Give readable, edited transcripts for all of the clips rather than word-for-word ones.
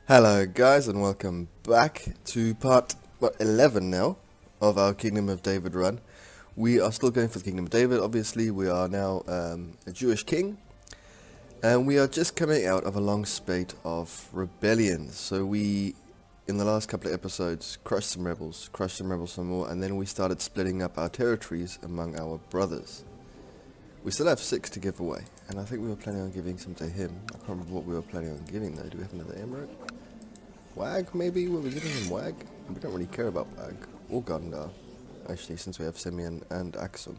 Hello guys and welcome back to part 11 now of our Kingdom of David run. We are still going for the Kingdom of David. Obviously we are now a Jewish king, and we are just coming out of a long spate of rebellions. So we, in the last couple of episodes, crushed some rebels some more, and then we started splitting up our territories among our brothers. We still have 6 to give away, and I think we were planning on giving some to him. I can't remember what we were planning on giving though. Do we have another emirate? Wag, maybe? Were we giving him Wag? We don't really care about Wag. Or Gundar, actually, since we have Simeon and Axum.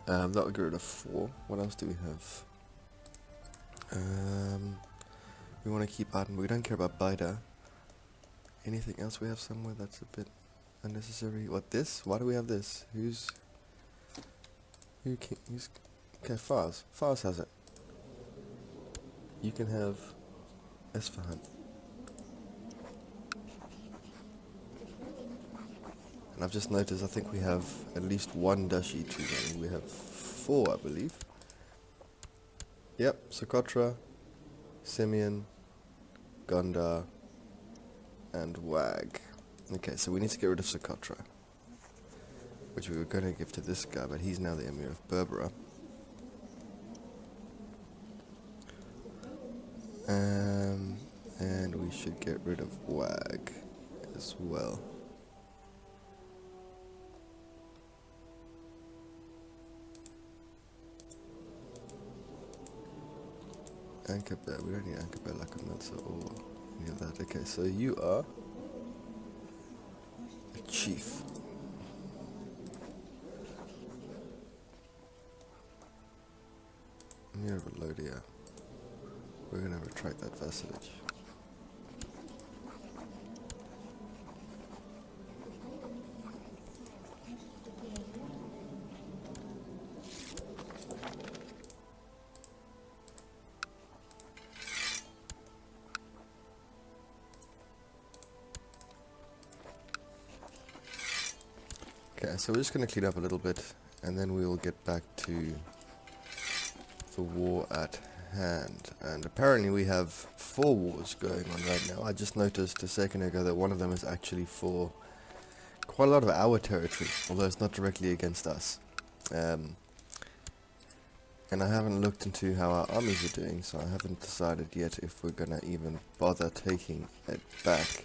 That would get rid of 4. What else do we have? We want to keep Arden, but we don't care about Bida. Anything else we have somewhere that's a bit unnecessary? What, this? Why do we have this? Who's... Okay, Fars. Fars has it. You can have Esfahan. And I've just noticed I think we have at least one Dashi too many. We have 4, I believe. Yep, Socotra, Simeon, Gundar, and Wag. Okay, so we need to get rid of Socotra, which we were going to give to this guy, but he's now the Emir of Berbera. And we should get rid of Wag as well. Anchor Bear, we don't need Anchor Bear, Lakanatsa or any of that. Okay, so you are a chief. Emir of Elodia. We're gonna retract that vassalage. Okay, so we're just going to clean up a little bit, and then we will get back to the war at hand. And apparently we have 4 wars going on right now. I just noticed a second ago that one of them is actually for quite a lot of our territory, although it's not directly against us. And I haven't looked into how our armies are doing, so I haven't decided yet if we're going to even bother taking it back.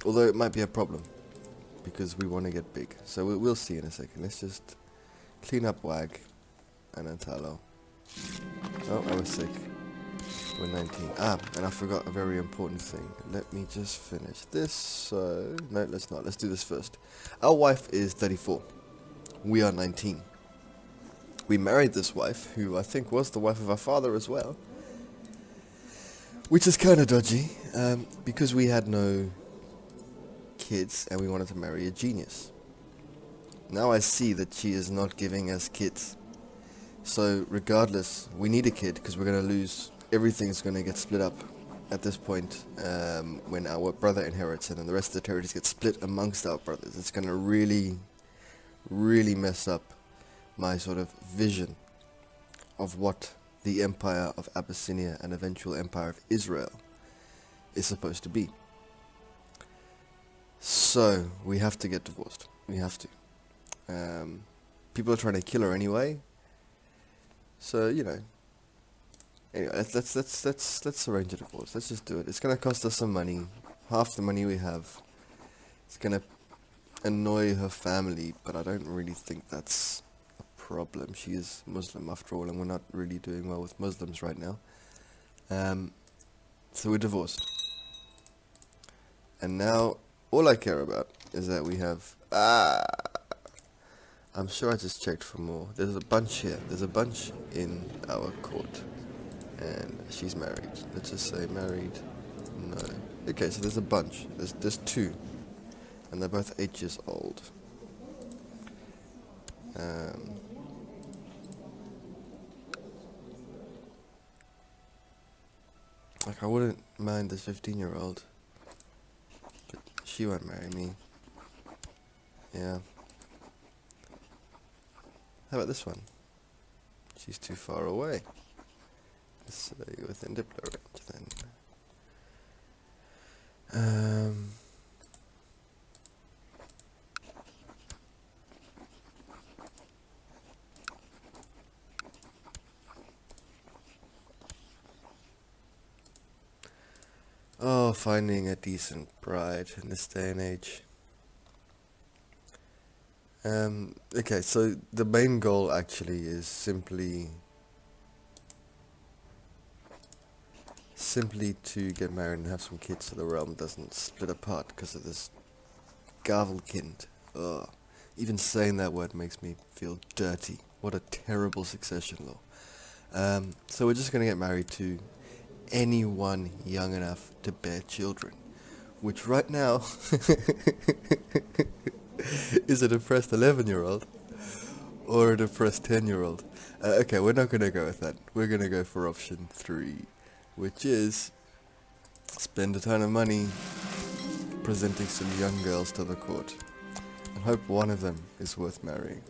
Although it might be a problem, because we want to get big. So we'll see in a second. Let's just clean up Wag and Antalo. Oh, I was sick. We're 19. And I forgot a very important thing. Let me just finish this. So, no, let's not. Let's do this first. Our wife is 34. We are 19. We married this wife, who I think was the wife of our father as well. Which is kind of dodgy, because we had no kids and we wanted to marry a genius. Now I see that she is not giving us kids. So regardless, we need a kid because we're going to lose. Everything's going to get split up at this point when our brother inherits it and the rest of the territories get split amongst our brothers. It's going to really, really mess up my sort of vision of what the Empire of Abyssinia and eventual Empire of Israel is supposed to be. So, we have to get divorced. We have to. People are trying to kill her anyway. So, you know. Anyway, let's arrange a divorce. Let's just do it. It's going to cost us some money. Half the money we have. It's going to annoy her family, but I don't really think that's a problem. She is Muslim after all, and we're not really doing well with Muslims right now. So we're divorced. And now all I care about is that we have... I'm sure I just checked for more. There's a bunch here. There's a bunch in our court. And she's married. Let's just say married. No. Okay, so there's a bunch. There's 2. And they're both 8 years old. Like, I wouldn't mind this 15-year-old. But she won't marry me. Yeah. How about this one? She's too far away. Let's say within Diplo range then. Um, oh, finding a decent bride in this day and age. Okay, so the main goal actually is simply to get married and have some kids so the realm doesn't split apart because of this Gavelkind. Ugh. Even saying that word makes me feel dirty. What a terrible succession law. So we're just going to get married to anyone young enough to bear children, which right now is a depressed 11-year-old or a depressed 10-year-old. Okay, we're not going to go with that. We're going to go for option 3, which is spend a ton of money presenting some young girls to the court and hope one of them is worth marrying.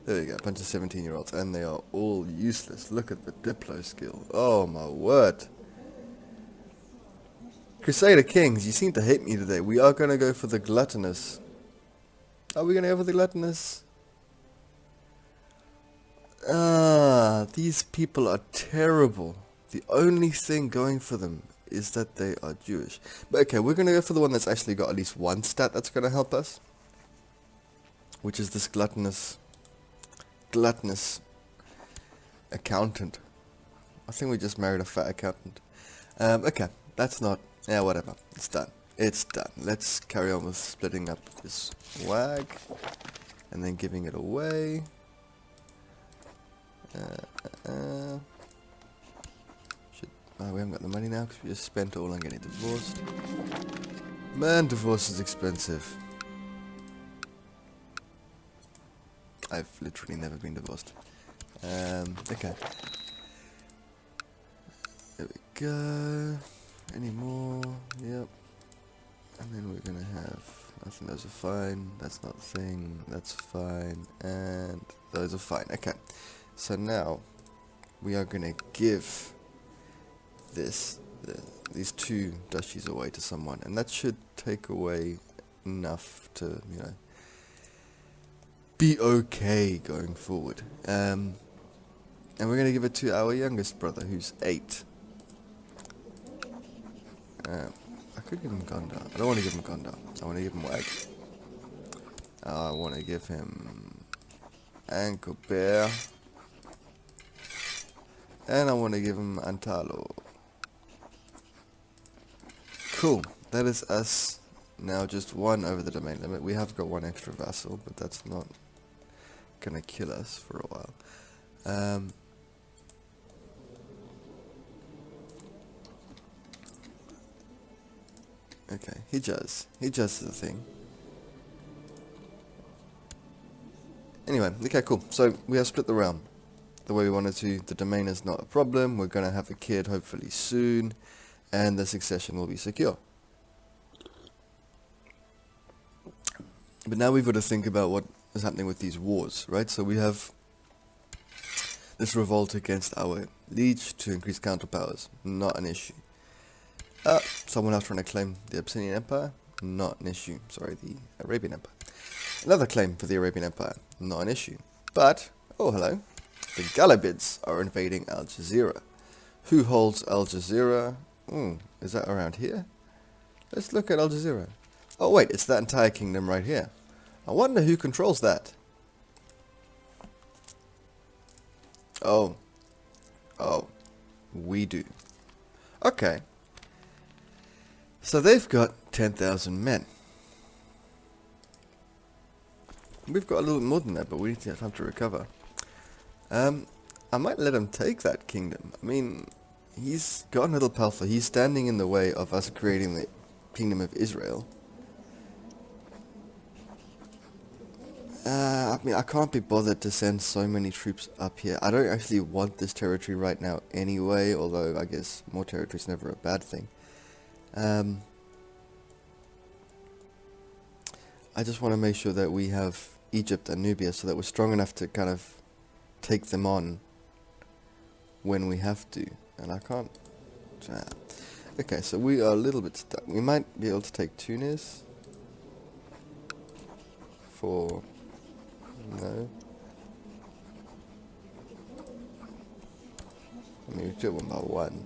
There you go, a bunch of 17-year-olds, and they are all useless. Look at the Diplo skill. Oh my word. Crusader Kings, you seem to hate me today. We are going to go for the gluttonous. Are we going to go for the gluttonous? These people are terrible. The only thing going for them is that they are Jewish. But okay, we're going to go for the one that's actually got at least one stat that's going to help us, which is this gluttonous accountant. I think we just married a fat accountant. Okay, that's not... Yeah, whatever. It's done. It's done. Let's carry on with splitting up this wag and then giving it away. We haven't got the money now because we just spent all on getting divorced. Man, divorce is expensive. I've literally never been divorced. Okay. There we go. Any more? Yep. And then we're gonna have... I think those are fine. That's not the thing. That's fine. And those are fine. Okay. So now we are gonna give these two duchies away to someone, and that should take away enough to, you know, be okay going forward. And we're going to give it to our youngest brother, who's 8. I could give him Gondar. I don't want to give him Gondar. I want to give him Wag. I want to give him Ankle Bear. And I want to give him Antalo. Cool. That is us now just one over the domain limit. We have got one extra vassal, but that's not gonna kill us for a while. Okay, Hijaz is the thing. Anyway, okay, cool. So we have split the realm the way we wanted to. The domain is not a problem. We're gonna have a kid hopefully soon, and the succession will be secure. But now we've got to think about what is happening with these wars, right? So we have this revolt against our liege to increase counterpowers. Not an issue. Someone else trying to claim the Abyssinian Empire. Not an issue. Sorry, the Arabian Empire. Another claim for the Arabian Empire. Not an issue. But, oh hello, the Galabids are invading Al Jazeera. Who holds Al Jazeera? Is that around here? Let's look at Al Jazeera. Oh wait, it's that entire kingdom right here. I wonder who controls that. Oh, we do. Okay. So they've got 10,000 men. We've got a little more than that, but we need to have time to recover. I might let him take that kingdom. I mean, he's gotten a little powerful. He's standing in the way of us creating the kingdom of Israel. I mean, I can't be bothered to send so many troops up here. I don't actually want this territory right now anyway, although I guess more territory is never a bad thing. I just want to make sure that we have Egypt and Nubia so that we're strong enough to kind of take them on when we have to. And I can't... Okay, so we are a little bit stuck. We might be able to take Tunis. For... No. I mean, we do it one by one.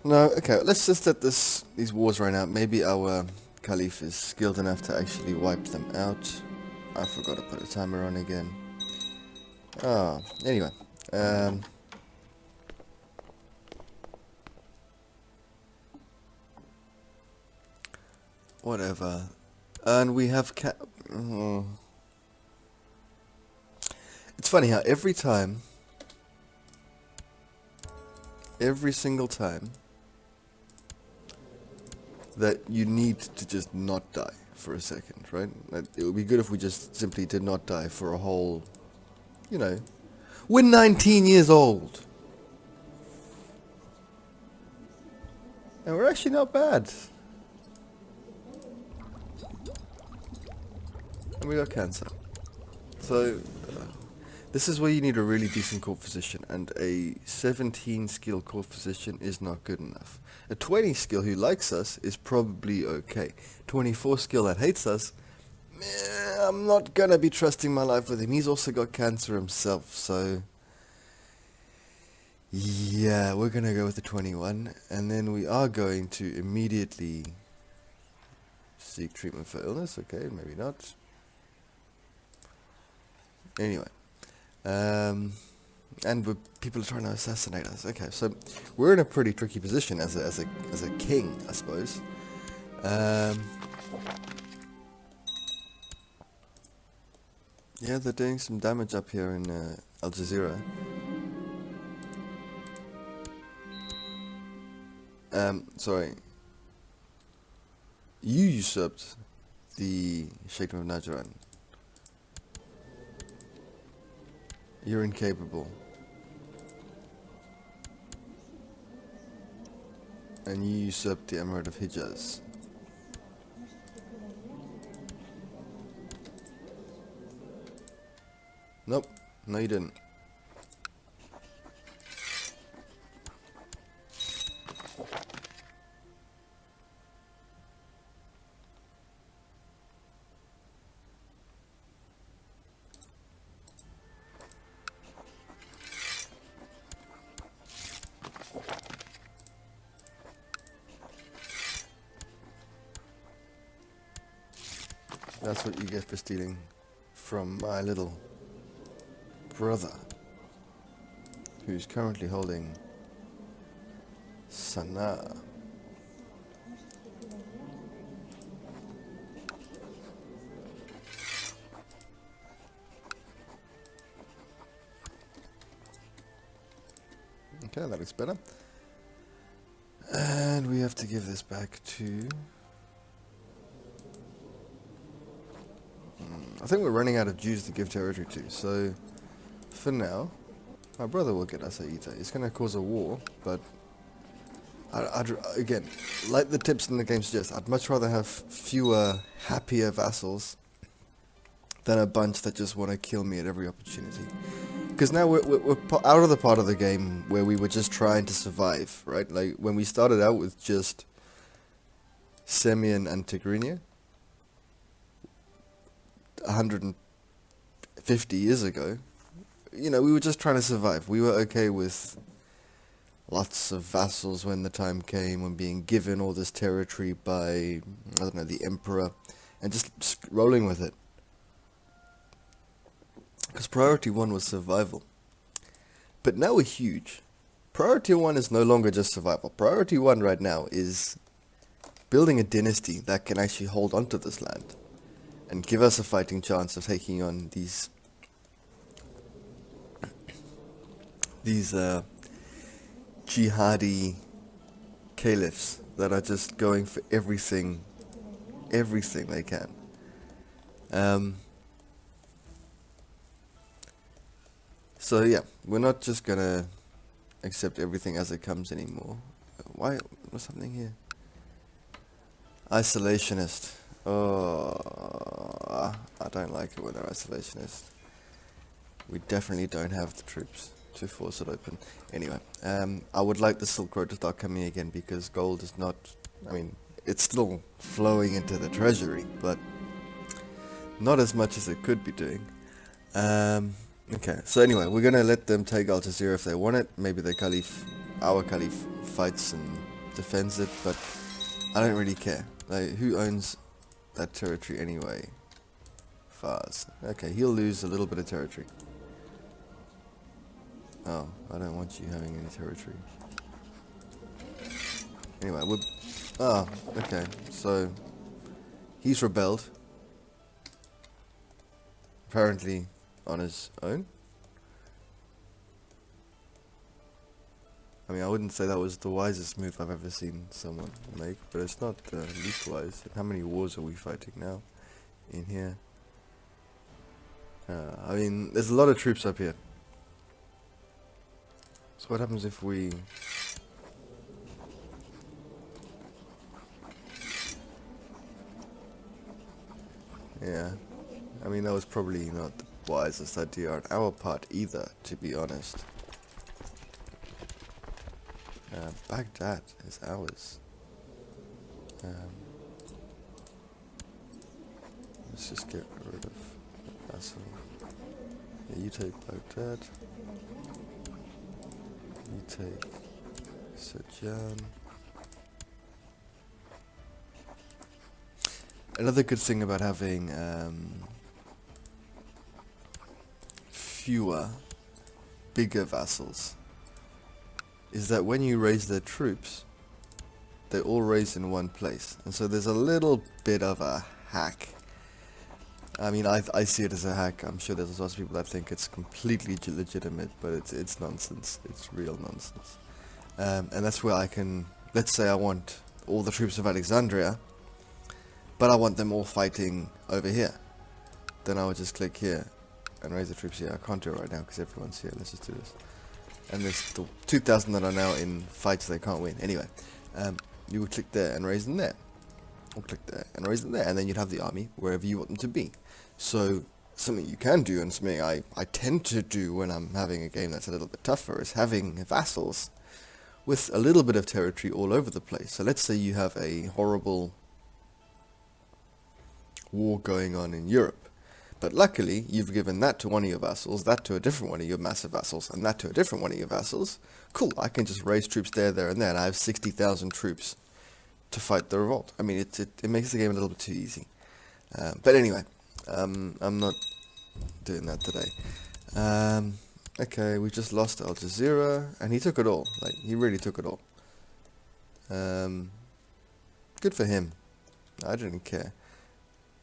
No, okay, let's just let these wars run out. Maybe our Caliph is skilled enough to actually wipe them out. I forgot to put a timer on again. Anyway. Whatever. And we have It's funny how every single time that you need to just not die for a second, right? Like, it would be good if we just simply did not die for a whole, we're 19 years old. And we're actually not bad. And we got cancer. So, this is where you need a really decent court physician, and a 17 skill court physician is not good enough. A 20 skill who likes us is probably okay. 24 skill that hates us, I'm not gonna be trusting my life with him. He's also got cancer himself, so... Yeah, we're gonna go with the 21, and then we are going to immediately seek treatment for illness. Okay, maybe not. Anyway. And people are trying to assassinate us. Okay, so we're in a pretty tricky position as a king, I suppose. Yeah, they're doing some damage up here in Al Jazeera. Sorry. You usurped the Sheikhdom of Najran. You're incapable. And you usurped the Emirate of Hijaz. Nope. No, you didn't. That's what you get for stealing from my little brother, who's currently holding Sana'a. Okay, that looks better. And we have to give this back to... I think we're running out of Jews to give territory to, so for now, my brother will get us Aita. It's going to cause a war, but again, like the tips in the game suggest, I'd much rather have fewer, happier vassals than a bunch that just want to kill me at every opportunity. Because now we're out of the part of the game where we were just trying to survive, right? Like when we started out with just Semyon and Tigrinya, 150 years ago, we were just trying to survive. We were okay with lots of vassals when the time came, when being given all this territory by, I don't know, the emperor, and just rolling with it. Because priority one was survival. But now we're huge. Priority one is no longer just survival. Priority one right now is building a dynasty that can actually hold onto this land and give us a fighting chance of taking on these jihadi caliphs that are just going for everything they can. So yeah, we're not just gonna accept everything as it comes anymore. Why? What's happening here? Isolationist. Oh, I don't like it when they're isolationist. We definitely don't have the troops to force it open. Anyway, I would like the Silk Road to start coming again, because gold is not, I mean, it's still flowing into the treasury, but not as much as it could be doing. Okay, so anyway, we're gonna let them take Al Jazeera if they want it. Maybe the Caliph, our Caliph, fights and defends it, but I don't really care. Like, who owns that territory anyway? Fars. Okay, he'll lose a little bit of territory. Oh, I don't want you having any territory. Anyway, we're... Oh, okay, so... He's rebelled. Apparently on his own. I mean, I wouldn't say that was the wisest move I've ever seen someone make, but it's not least wise. How many wars are we fighting now in here? I mean, there's a lot of troops up here. So what happens if we... Yeah, I mean, that was probably not the wisest idea on our part either, to be honest. Baghdad is ours. Let's just get rid of Vassal. Yeah, you take Baghdad. You take Sajan. Another good thing about having fewer, bigger vassals is that when you raise their troops, they all raise in one place, and so there's a little bit of a hack. I mean, I see it as a hack. I'm sure there's lots of people that think it's completely legitimate, but it's nonsense. It's real nonsense. And that's where I can, let's say I want all the troops of Alexandria, but I want them all fighting over here. Then I would just click here and raise the troops here. I can't do it right now because everyone's here. Let's just do this. And there's the 2,000 that are now in fights they can't win. Anyway, you would click there and raise them there. Or click there and raise them there. And then you'd have the army wherever you want them to be. So something you can do, and something I tend to do when I'm having a game that's a little bit tougher, is having vassals with a little bit of territory all over the place. So let's say you have a horrible war going on in Europe, but luckily you've given that to one of your vassals, that to a different one of your massive vassals, and that to a different one of your vassals. Cool, I can just raise troops there, and there, and I have 60,000 troops to fight the revolt. I mean, it makes the game a little bit too easy. But anyway, I'm not doing that today. Okay, we just lost Al Jazeera, and he took it all. Like, he really took it all. Good for him. I didn't care.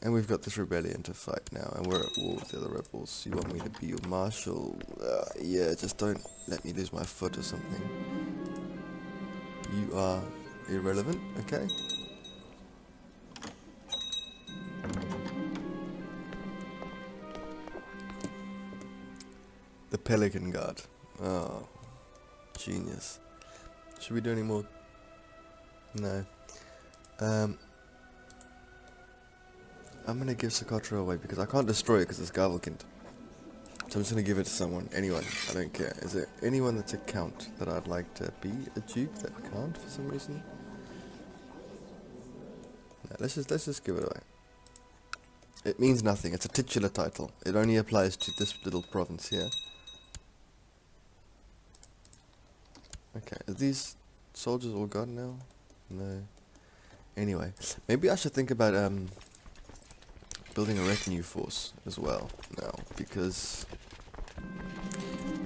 And we've got this rebellion to fight now, and we're at war with the other rebels. You want me to be your marshal? Yeah, just don't let me lose my foot or something. You are irrelevant, okay? The Pelican Guard. Oh, genius. Should we do any more? No. I'm going to give Socotra away because I can't destroy it because it's Gavelkind. So I'm just going to give it to someone. Anyone. I don't care. Is there anyone that's a count that I'd like to be a duke that can't for some reason? No, let's just give it away. It means nothing. It's a titular title. It only applies to this little province here. Okay. Are these soldiers all gone now? No. Anyway. Maybe I should think about building a retinue force as well now, because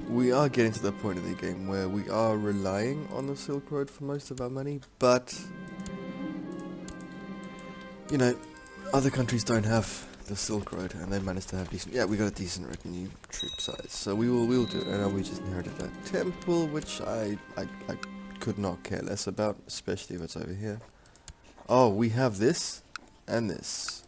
we are getting to the point of the game where we are relying on the Silk Road for most of our money, but you know, other countries don't have the Silk Road and they managed to have decent, yeah, we got a decent retinue troop size, so we'll do it. And we just inherited a temple, which I could not care less about, especially if it's over here. Oh, we have this and this.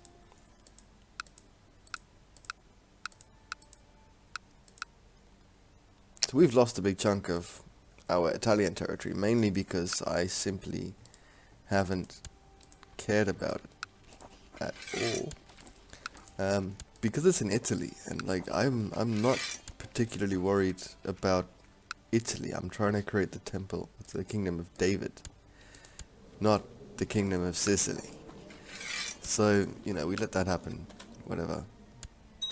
So we've lost a big chunk of our Italian territory, mainly because I simply haven't cared about it at all. Because it's in Italy, and like I'm not particularly worried about Italy. I'm trying to create the temple of the Kingdom of David, not the Kingdom of Sicily. So, you know, we let that happen. Whatever.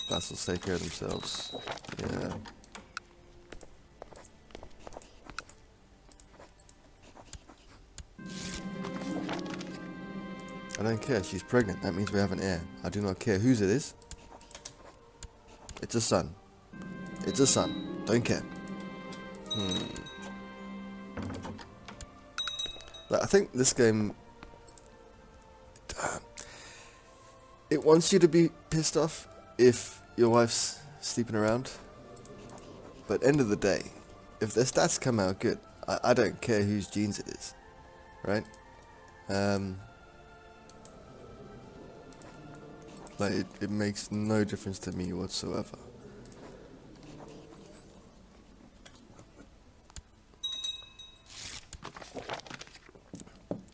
Vassals take care of themselves. Yeah. I don't care. She's pregnant. That means we have an heir. I do not care whose it is. It's a son. It's a son. Don't care. Like, I think this game... it wants you to be pissed off if your wife's sleeping around. But end of the day, if their stats come out good, I don't care whose genes it is. Right? Like, it makes no difference to me whatsoever.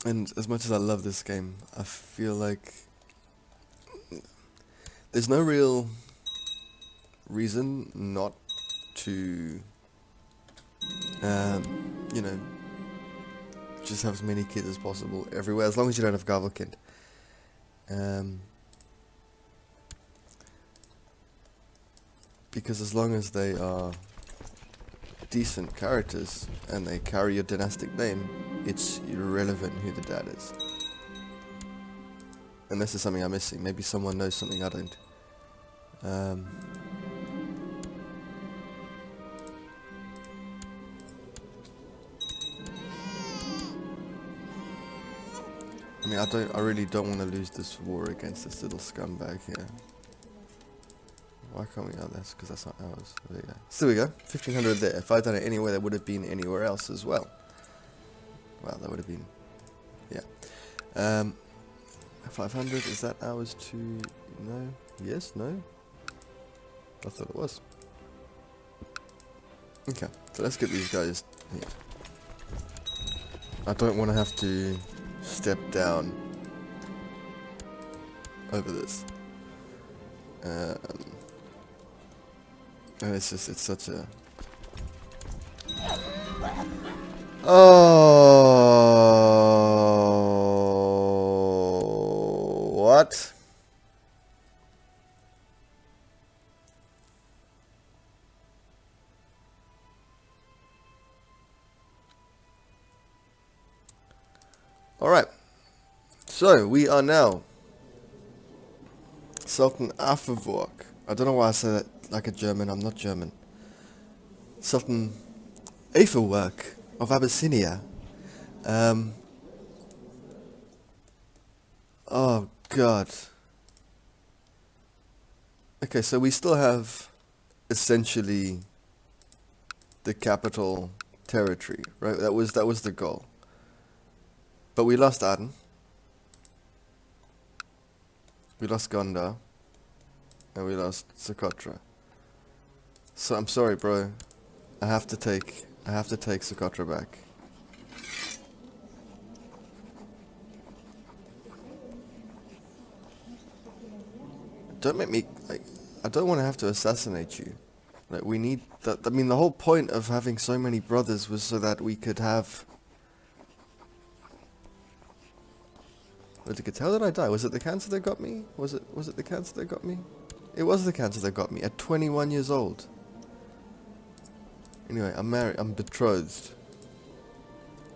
And as much as I love this game, I feel like there's no real reason not to, you know, just have as many kids as possible everywhere, as long as you don't have Gavelkind. Because as long as they are decent characters and they carry your dynastic name, it's irrelevant who the dad is. Unless there's something I'm missing. Maybe someone knows something I don't. I mean, I really don't want to lose this war against this little scumbag here. Why can't we? Oh, that's because that's not ours. There you go. So there we go. 1500 there. If I'd done it anywhere, that would have been anywhere else as well. Well, that would have been... yeah. 500, is that ours too? No? Yes? No? I thought it was. Okay, so let's get these guys here. I don't want to have to step down over this. And it's just, it's such a... oh... what? Alright, so we are now Sultan Afevork. I don't know why I say that like a German, I'm not German. Sultan Afevork of Abyssinia. Oh god. Okay, so we still have essentially the capital territory, right? That was the goal. But we lost Aden. We lost Gondar. And we lost Socotra. So I'm sorry, bro. I have to take Socotra back. Don't make me, like, I don't want to have to assassinate you. Like, we need that. I mean, the whole point of having so many brothers was so that we could have... did you tell that I died? Was it the cancer that got me? Was it the cancer that got me? It was the cancer that got me at 21 years old. Anyway, I'm married. I'm betrothed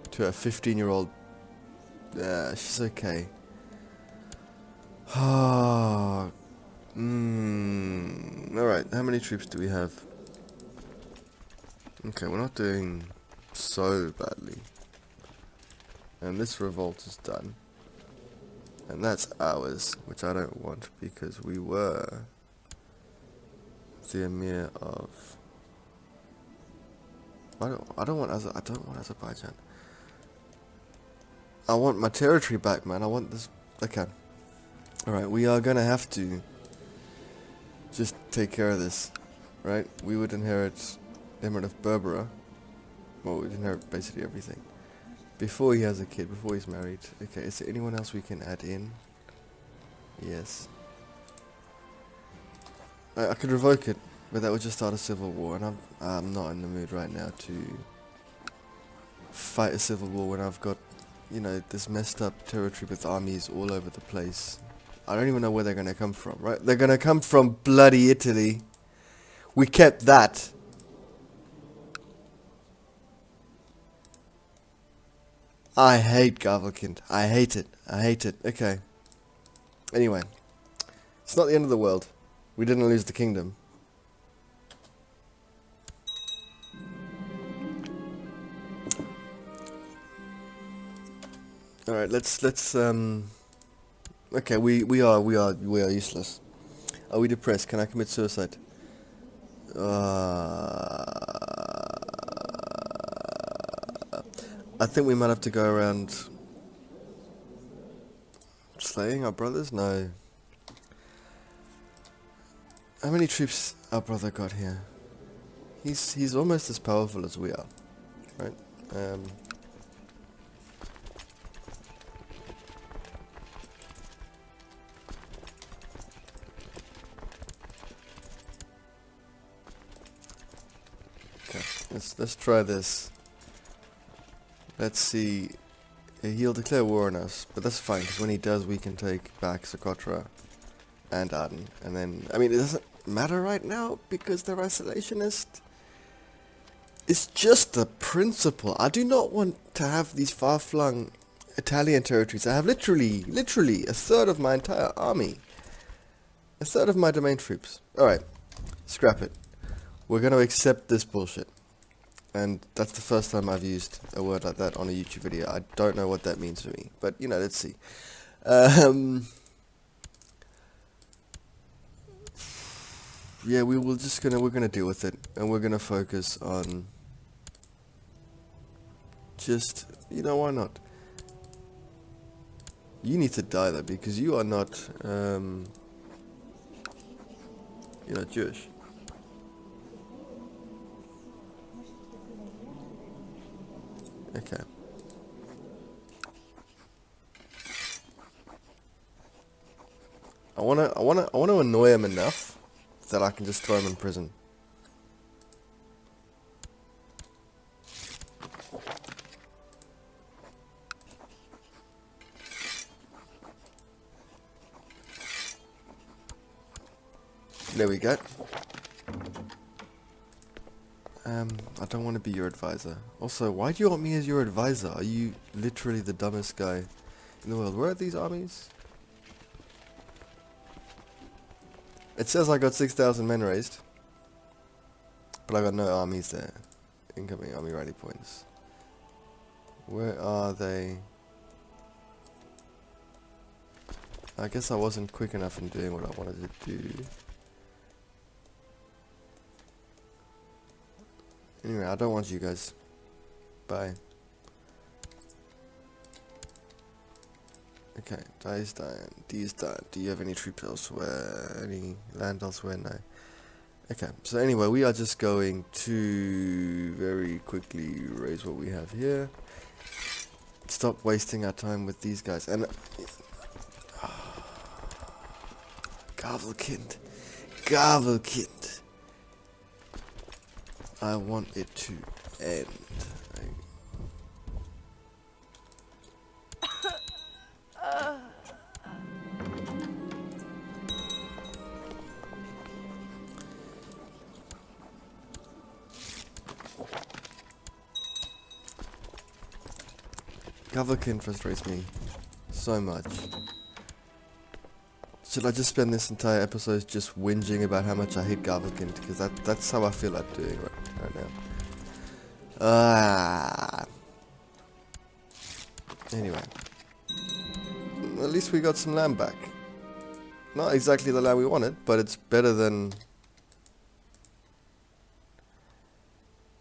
to a 15-year-old. She's okay. Ah. Alright, how many troops do we have? Okay, we're not doing so badly. And this revolt is done. And that's ours, which I don't want because we were the emir of... I don't want Azerbaijan. I want my territory back, man. I want this. Okay. Alright, we are gonna have to just take care of this, right? We would inherit the Emirate of Berbera. Well, we'd inherit basically everything. Before he has a kid, before he's married. Okay, is there anyone else we can add in? Yes. I could revoke it, But that would just start a civil war, and I'm not in the mood right now to fight a civil war when I've got, you know, this messed up territory with armies all over the place. I don't even know where they're going to come from, right? They're going to come from bloody Italy. We kept that. I hate Gavelkind. I hate it. I hate it. Okay. Anyway. It's not the end of the world. We didn't lose the kingdom. Alright, let's okay, we are useless. Are we depressed? Can I commit suicide? I think we might have to go around slaying our brothers? No. How many troops our brother got here? He's almost as powerful as we are, right? Okay, let's try this. Let's see. He'll declare war on us, but that's fine because when he does, we can take back Socotra and Aden, and then I mean it doesn't matter right now because they're isolationist. It's just the principle. I do not want to have these far-flung Italian territories. I have literally a third of my entire army, a third of my domain troops. All right, scrap it. We're going to accept this bullshit. And that's the first time I've used a word like that on a YouTube video. I don't know what that means for me, but you know, let's see. Yeah, we're gonna deal with it, and we're gonna focus on just, you know, why not? You need to die though, because you are not, you're not Jewish. Okay. I wanna annoy him enough that I can just throw him in prison. There we go. I don't want to be your advisor. Also, why do you want me as your advisor? Are you literally the dumbest guy in the world? Where are these armies? It says I got 6,000 men raised, but I got no armies there. Incoming army rally points. Where are they? I guess I wasn't quick enough in doing what I wanted to do. Anyway, I don't want you guys. Bye. Okay, Die's dying, D's dying. Do you have any troops elsewhere? Any land elsewhere? No. Okay, so anyway, we are just going to very quickly raise what we have here. Stop wasting our time with these guys. And Gavelkind. Gavelkind. I want it to end. Gavelkind frustrates me so much. Should I just spend this entire episode just whinging about how much I hate Gavelkind? Because that's how I feel like doing right now. Anyway. At least we got some land back. Not exactly the land we wanted, but it's better than...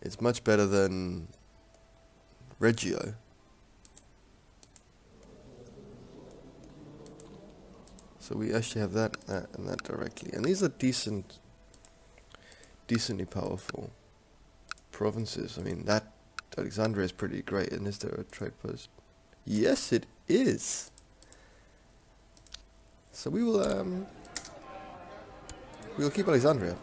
It's much better than Reggio. So we actually have that, and that directly. And these are decently powerful provinces. I mean, that Alexandria is pretty great. And is there a trade post? Yes, it is. So we will we'll keep Alexandria.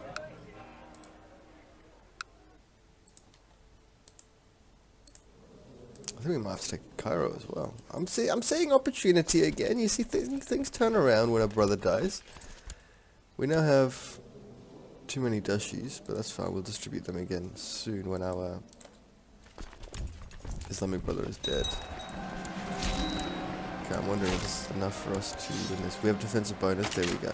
I think we might have to take Cairo as well. I'm seeing opportunity again. You see, things turn around when a brother dies. We now have too many dushies, but that's fine. We'll distribute them again soon when our Islamic brother is dead. Okay, I'm wondering if this is enough for us to win this. We have defensive bonus. There we go.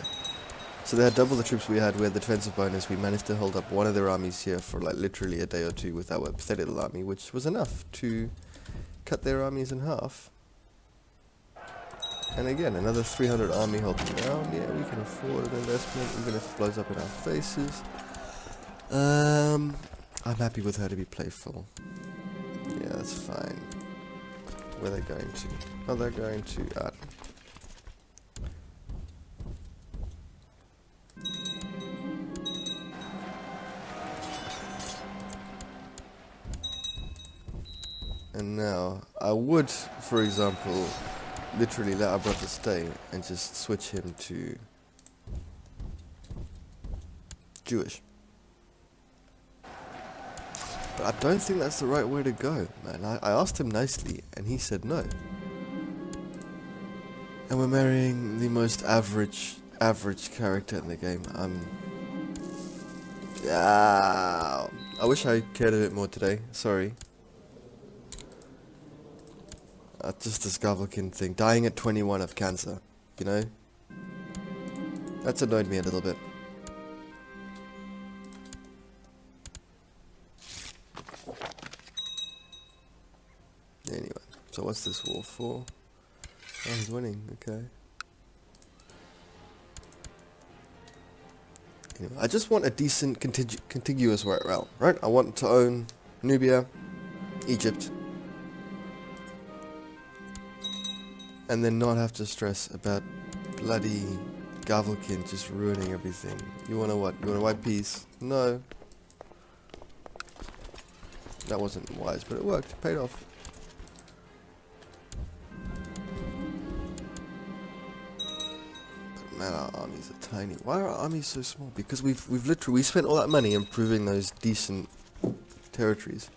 So they had double the troops we had. We had the defensive bonus. We managed to hold up one of their armies here for like literally a day or two with our pathetic little army, which was enough to cut their armies in half. And again, another 300 army helping out. Yeah, we can afford an investment, even if it blows up in our faces. I'm happy with her to be playful. Yeah, that's fine. Where are they going to? Oh, they're going to Aden. And now, I would, for example, literally let our brother stay and just switch him to Jewish. But I don't think that's the right way to go, man. I asked him nicely and he said no. And we're marrying the most average character in the game. Yeah. I wish I cared a bit more today. Sorry. Just this Gavelkin thing. Dying at 21 of cancer. You know? That's annoyed me a little bit. Anyway. So what's this war for? Oh, he's winning. Okay. Anyway, I just want a decent contiguous realm, right? I want to own Nubia, Egypt, and then not have to stress about bloody Gavelkin just ruining everything. You wanna what? You wanna white peace? No. That wasn't wise, but it worked. It paid off. But man, our armies are tiny. Why are our armies so small? Because we've literally spent all that money improving those decent territories.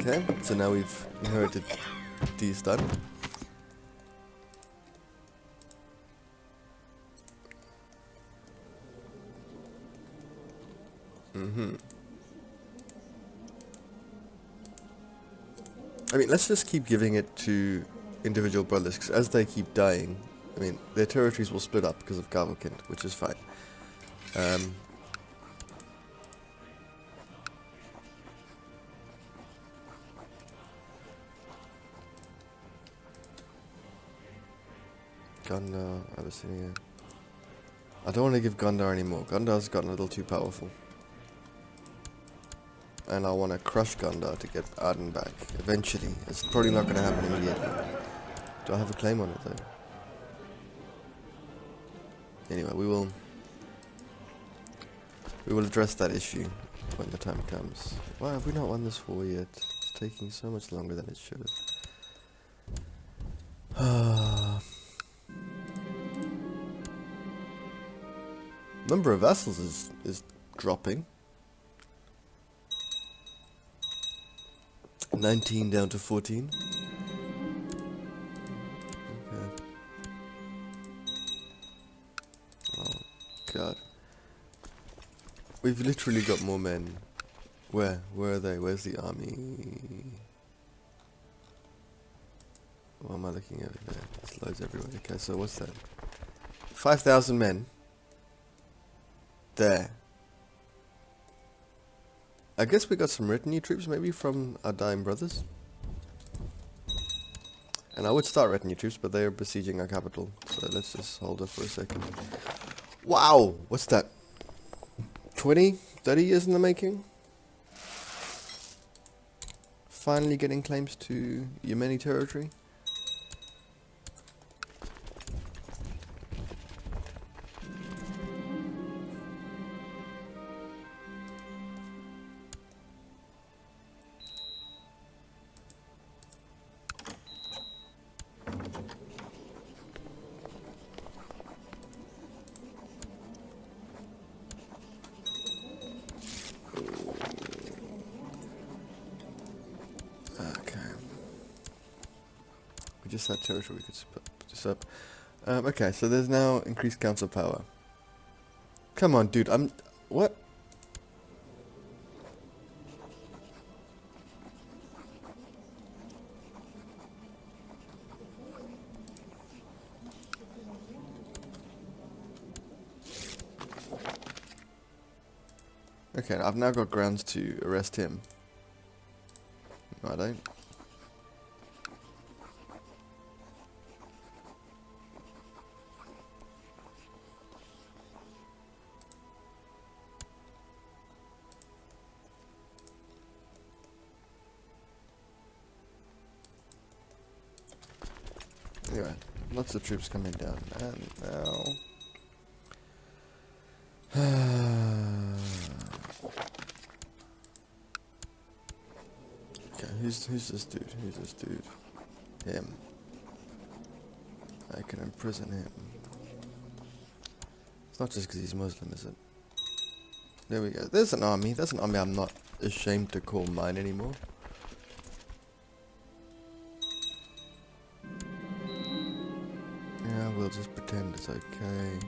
Okay, so now we've inherited these done. I mean, let's just keep giving it to individual brothers, because as they keep dying, I mean, their territories will split up because of Gavelkind, which is fine. Gondar, Abyssinia. I don't want to give Gondar anymore. Gondar's gotten a little too powerful. And I want to crush Gondar to get Aden back. Eventually. It's probably not going to happen immediately. Do I have a claim on it though? Anyway, we will address that issue when the time comes. Why have we not won this war yet? It's taking so much longer than it should have. Number of vassals is dropping. 19 down to 14. Okay. Oh god. We've literally got more men. Where are they? Where's the army? What am I looking over there? There's loads everywhere. Okay, so what's that? 5,000 men. There. I guess we got some retinue troops maybe from our dying brothers. And I would start retinue troops, but they are besieging our capital. So let's just hold up for a second. Wow! What's that? 20? 30 years in the making? Finally getting claims to Yemeni territory. Okay. We just had territory, we could put this up. Okay, so there's now increased council power. Come on, dude, what? Okay, I've now got grounds to arrest him. No, I don't. Anyway, lots of troops coming down, and now... Okay, who's this dude? Who's this dude? Him. I can imprison him. It's not just because he's Muslim, is it? There we go. There's an army. That's an army I'm not ashamed to call mine anymore. Yeah, we'll just pretend it's okay.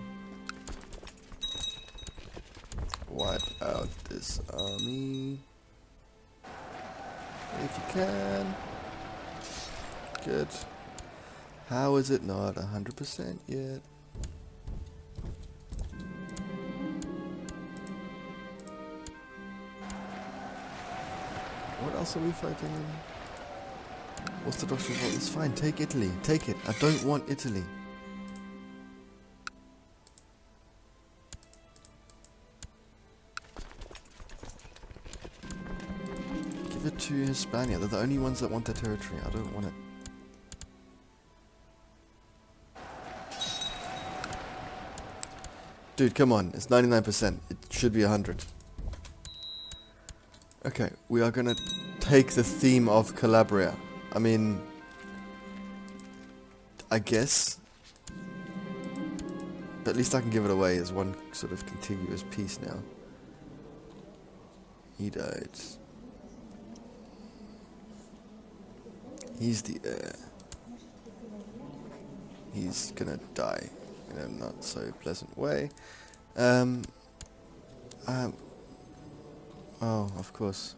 Wipe out this army. If you can. Good. How is it not 100% yet? What else are we fighting in? Orthodox revolt. It's fine. Take Italy. Take it. I don't want Italy. Give it to Hispania. They're the only ones that want their territory. I don't want it. Dude, come on. It's 99%. It should be 100. Okay, we are gonna take the theme of Calabria. I mean, I guess. But at least I can give it away as one sort of contiguous piece now. He died. He's the heir. He's gonna die in a not so pleasant way. Oh, of course.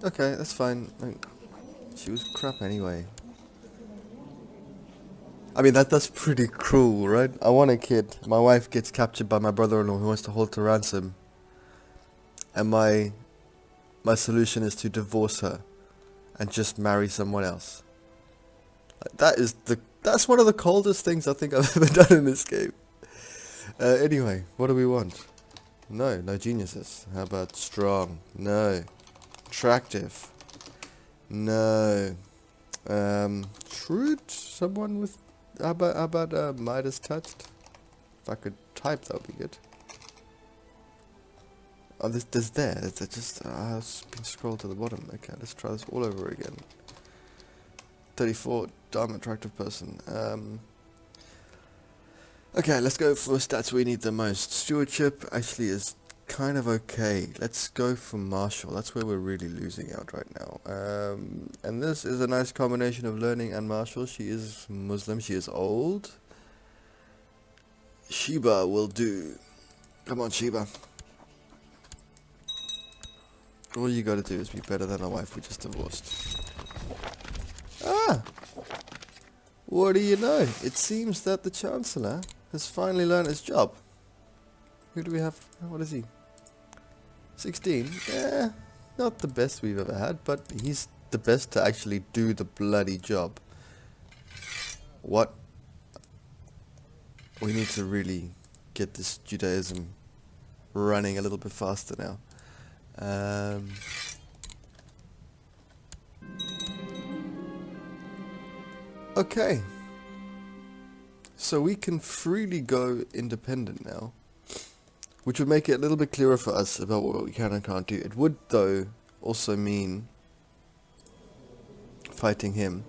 Okay, that's fine. She was crap anyway. I mean, that's pretty cruel, right? I want a kid. My wife gets captured by my brother-in-law who wants to hold to ransom. And my solution is to divorce her and just marry someone else. Like, that's one of the coldest things I think I've ever done in this game. Anyway, what do we want? No geniuses. How about strong? No. Attractive? No. Shrewd? Someone with... How about Midas touched? If I could type, that would be good. Oh, there's there. It's just... I've been scrolled to the bottom. Okay, let's try this all over again. 34. Damn attractive person. Okay, let's go for stats we need the most. Stewardship actually is kind of okay. Let's go for martial. That's where we're really losing out right now. And this is a nice combination of learning and martial. She is Muslim. She is old. Sheba will do. Come on, Sheba. All you gotta do is be better than a wife we just divorced. Ah! What do you know? It seems that the Chancellor has finally learned his job. Who do we have? What is he? 16? Yeah, not the best we've ever had, but he's the best to actually do the bloody job. What? We need to really get this Judaism running a little bit faster now. Okay. So we can freely go independent now, which would make it a little bit clearer for us about what we can and can't do. It would, though, also mean fighting him,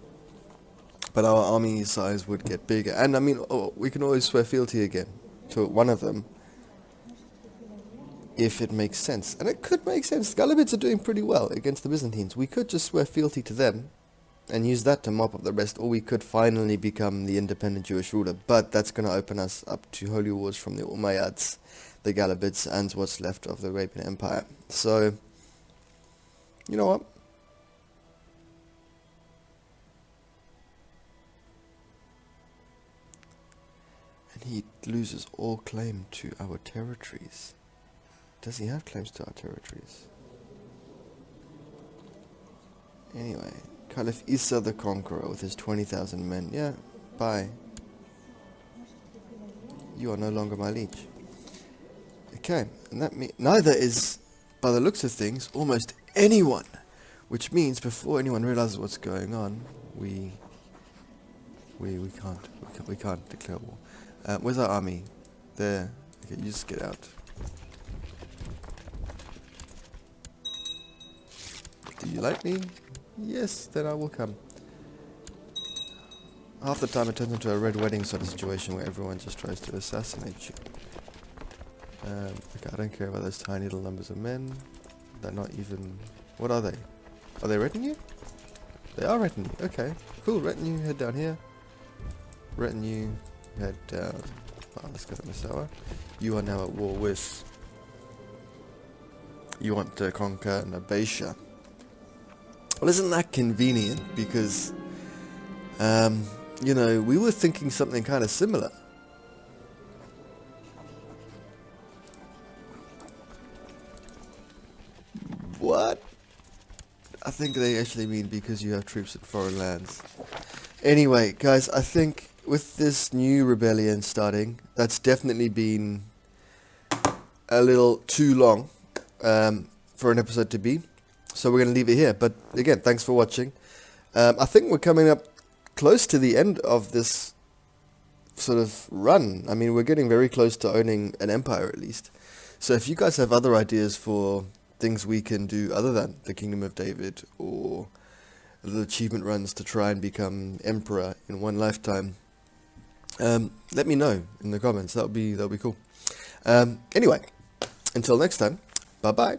but our army size would get bigger. And I mean, we can always swear fealty again to one of them. if it makes sense. And it could make sense. The Galabids are doing pretty well against the Byzantines. We could just swear fealty to them and use that to mop up the rest, or we could finally become the independent Jewish ruler. But that's going to open us up to holy wars from the Umayyads, the Galabids, and what's left of the Arabian Empire. So, you know what? And he loses all claim to our territories. Does he have claims to our territories? Anyway, Caliph Isa the Conqueror with his 20,000 men. Yeah, bye. You are no longer my liege. Okay, and that means neither is, by the looks of things, almost anyone. Which means before anyone realizes what's going on, we can't declare war. Where's our army? There. Okay, you just get out. Do you like me? Yes, then I will come. Half the time it turns into a red wedding sort of situation where everyone just tries to assassinate you. Okay, I don't care about those tiny little numbers of men. They're not even... What are they? Are they retinue? They are retinue. Okay, cool. Retinue, head down here. Retinue, head down. Oh, let's go to Masawa. You are now at war with... You want to conquer Nabatia. Well, isn't that convenient? Because, you know, we were thinking something kind of similar. What? I think they actually mean because you have troops in foreign lands. Anyway, guys, I think with this new rebellion starting, that's definitely been a little too long for an episode to be. So we're going to leave it here. But again, thanks for watching. I think we're coming up close to the end of this sort of run. I mean, we're getting very close to owning an empire at least. So if you guys have other ideas for things we can do other than the Kingdom of David, or little achievement runs to try and become emperor in one lifetime, let me know in the comments. That'll be cool. Anyway, until next time, bye bye.